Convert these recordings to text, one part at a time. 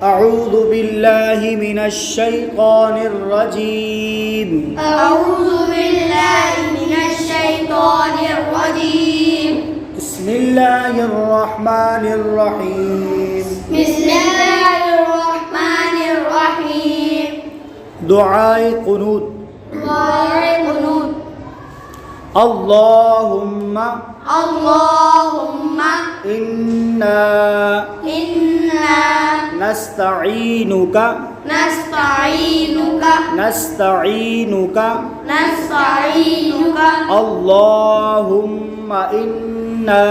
أعوذ بالله من الشيطان الرجيم أعوذ بالله من الشيطان الرجيم بسم الله الرحمن الرحيم بسم الله الرحمن الرحيم دعاء قنوت دعاء قنوت اللهم إنا نستعينك اللهم إنا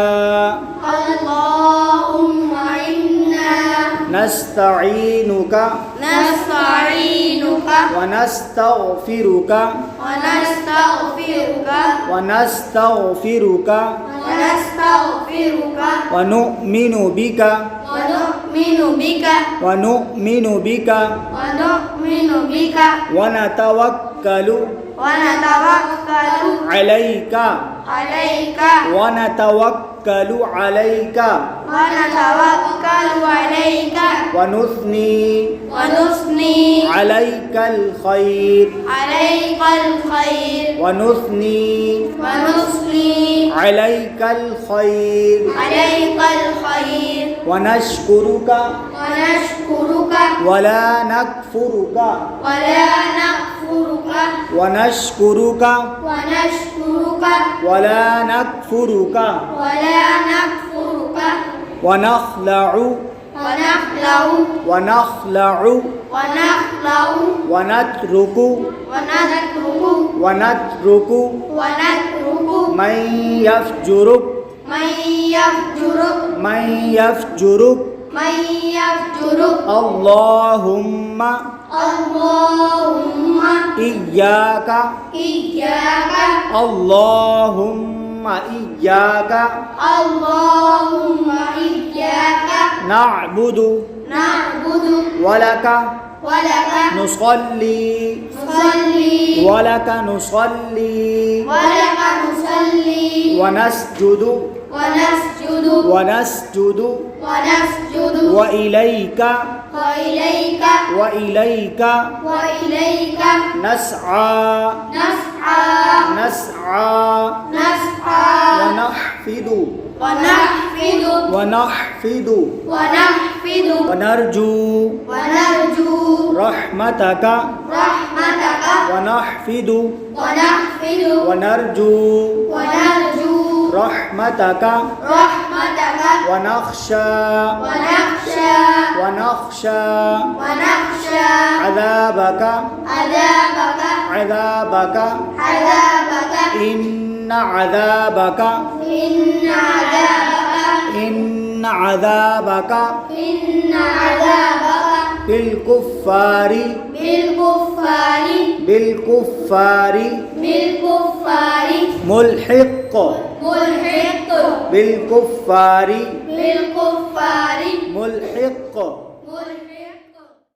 نستعينك ونستغفرك ونؤمن بك ونتوكل عليك ونثني عليك الخير ونشكرك ولا نكفرك ونخلع ونترك من يفجرك اللهم إياك نعبد ولك نصلي ونسجد وإليك نسعى ونحفد ونرجو رحمتك ونرجو رحمتك ونخشى عذابك إن عذابك بالكفار ملحق بالكفار ملحق